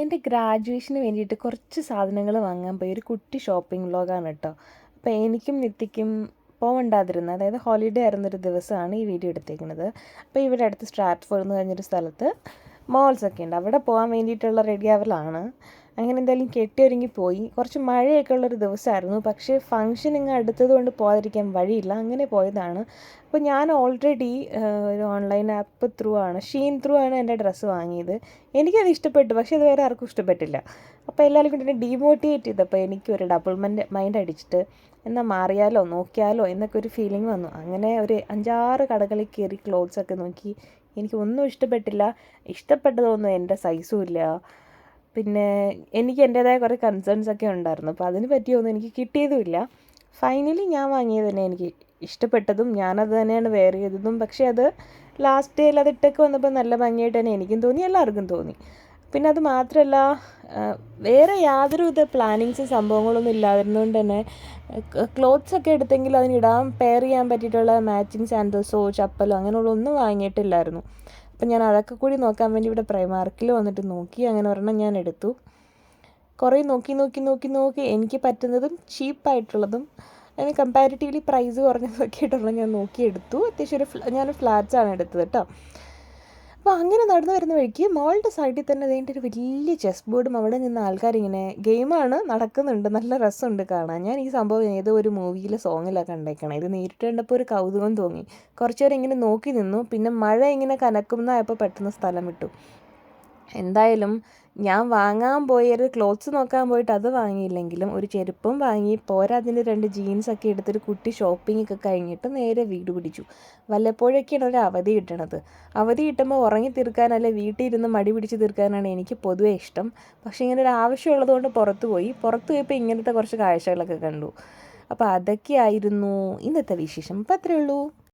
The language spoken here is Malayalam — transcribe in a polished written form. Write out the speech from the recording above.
എൻ്റെ ഗ്രാജുവേഷന് വേണ്ടിയിട്ട് കുറച്ച് സാധനങ്ങൾ വാങ്ങാൻ പോയി ഒരു കുട്ടി ഷോപ്പിംഗ് വ്ളോഗാണ് കേട്ടോ. അപ്പോൾ എനിക്കും നിത്യയ്ക്കും പോകണ്ടാതിരുന്നത്, അതായത് ഹോളിഡേ ആയിരുന്നൊരു ദിവസമാണ് ഈ വീഡിയോ എടുത്തേക്കുന്നത്. അപ്പോൾ ഇവിടെ അടുത്ത് സ്ട്രാറ്റ്ഫോർഡ് എന്ന് പറഞ്ഞൊരു സ്ഥലത്ത് മോൾസൊക്കെ ഉണ്ട്, അവിടെ പോകാൻ വേണ്ടിയിട്ടുള്ള റെഡി ആവലാണ്. അങ്ങനെ എന്തായാലും കെട്ടിയൊരുങ്ങി പോയി. കുറച്ച് മഴയൊക്കെ ഉള്ളൊരു ദിവസമായിരുന്നു, പക്ഷേ ഫംഗ്ഷൻ ഇങ്ങ് അടുത്തത് കൊണ്ട് പോകാതിരിക്കാൻ വഴിയില്ല, അങ്ങനെ പോയതാണ്. അപ്പോൾ ഞാൻ ഓൾറെഡി ഒരു ഓൺലൈൻ ആപ്പ് ത്രൂ ആണ്, ഷീൻ ത്രൂ ആണ് എൻ്റെ ഡ്രസ്സ് വാങ്ങിയത്. എനിക്കത് ഇഷ്ടപ്പെട്ടു, പക്ഷേ അത് വേറെ ആർക്കും ഇഷ്ടപ്പെട്ടില്ല. അപ്പോൾ എല്ലാവരും കൂടി എന്നെ ഡീമോട്ടിവേറ്റ് ചെയ്തപ്പോൾ എനിക്കൊരു ഡബിൾ മൈൻഡ് അടിച്ചിട്ട് എന്നാൽ മാറിയാലോ നോക്കിയാലോ എന്നൊക്കെ ഒരു ഫീലിംഗ് വന്നു. അങ്ങനെ ഒരു 5-6 കടകളിൽ കയറി ക്ലോത്ത്സൊക്കെ നോക്കി. എനിക്കൊന്നും ഇഷ്ടപ്പെട്ടില്ല. ഇഷ്ടപ്പെട്ടതൊന്നും എൻ്റെ സൈസും ഇല്ല. പിന്നെ എനിക്ക് എൻ്റേതായ കുറേ കൺസേൺസ് ഒക്കെ ഉണ്ടായിരുന്നു, അപ്പോൾ അതിന് പറ്റിയൊന്നും എനിക്ക് കിട്ടിയതുമില്ല. ഫൈനലി ഞാൻ വാങ്ങിയത് തന്നെ എനിക്ക് ഇഷ്ടപ്പെട്ടതും ഞാനത് തന്നെയാണ് വെയർ ചെയ്തതും. പക്ഷേ അത് ലാസ്റ്റ് ഡേയിൽ അത് ഇട്ടൊക്കെ വന്നപ്പോൾ നല്ല ഭംഗിയായിട്ട് തന്നെ എനിക്കും തോന്നി, എല്ലാവർക്കും തോന്നി. പിന്നെ അത് മാത്രമല്ല, വേറെ യാതൊരുവിധ പ്ലാനിങ്സും സംഭവങ്ങളൊന്നും ഇല്ലാതിരുന്നതുകൊണ്ട് തന്നെ ക്ലോത്ത്സൊക്കെ എടുത്തെങ്കിൽ അതിനിടാൻ പെയർ ചെയ്യാൻ പറ്റിയിട്ടുള്ള മാച്ചിങ് സാൻഡൽസോ ചപ്പലോ അങ്ങനെയുള്ള ഒന്നും വാങ്ങിയിട്ടില്ലായിരുന്നു. അപ്പം ഞാൻ അതൊക്കെ കൂടി നോക്കാൻ വേണ്ടി ഇവിടെ പ്രൈമാർക്കിൽ വന്നിട്ട് നോക്കി. അങ്ങനെ ഒരെണ്ണം ഞാൻ എടുത്തു. കുറേ നോക്കി എനിക്ക് പറ്റുന്നതും ചീപ്പായിട്ടുള്ളതും അതിന് കമ്പാരിറ്റീവ്ലി പ്രൈസ് കുറഞ്ഞതൊക്കെ ആയിട്ടുള്ള ഞാൻ നോക്കിയെടുത്തു. അത്യാവശ്യം ഞാൻ ഫ്ലാറ്റ്സാണ് എടുത്തത് കേട്ടോ. അപ്പോൾ അങ്ങനെ നടന്നു വരുന്ന വഴിക്ക് മോളുടെ സൈഡിൽ തന്നെ അതിൻ്റെ ഒരു വലിയ ചെസ് ബോർഡും അവിടെ നിന്ന് ആൾക്കാരിങ്ങനെ ഗെയിമാണ് നടക്കുന്നുണ്ട്, നല്ല രസമുണ്ട് കാണാൻ. ഞാൻ ഈ സംഭവം ഏതോ ഒരു മൂവിയിലെ സോങ്ങിലൊക്കെ കണ്ടേക്കണം. ഇത് നേരിട്ട് കണ്ടപ്പോൾ ഒരു കൗതുകം തോന്നി. കുറച്ച് നേരം ഇങ്ങനെ നോക്കി നിന്നു. പിന്നെ മഴ ഇങ്ങനെ കനക്കുന്നതായപ്പോൾ പെട്ടെന്ന് സ്ഥലം വിട്ടു. എന്തായാലും ഞാൻ വാങ്ങാൻ പോയൊരു ക്ലോത്ത്സ് നോക്കാൻ പോയിട്ട് അത് വാങ്ങിയില്ലെങ്കിലും ഒരു ചെരുപ്പും വാങ്ങി, പോരാ അതിൻ്റെ 2 ജീൻസൊക്കെ എടുത്തൊരു കുട്ടി ഷോപ്പിംഗ് ഒക്കെ കഴിഞ്ഞിട്ട് നേരെ വീട് പിടിച്ചു. വല്ലപ്പോഴൊക്കെയാണ് ഒരു അവധി കിട്ടണത്. അവധി കിട്ടുമ്പോൾ ഉറങ്ങി തീർക്കാനല്ല വീട്ടിൽ ഇരുന്ന് മടി പിടിച്ച് തീർക്കാനാണ് എനിക്ക് പൊതുവേ ഇഷ്ടം. പക്ഷേ ഇങ്ങനെ ഒരു ആവശ്യമുള്ളത് കൊണ്ട് പുറത്ത് പോയപ്പോൾ ഇങ്ങനത്തെ കുറച്ച് കാഴ്ചകളൊക്കെ കണ്ടു. അപ്പോൾ അതൊക്കെയായിരുന്നു ഇന്നത്തെ വിശേഷം. അപ്പോൾ അത്രയേ ഉള്ളൂ.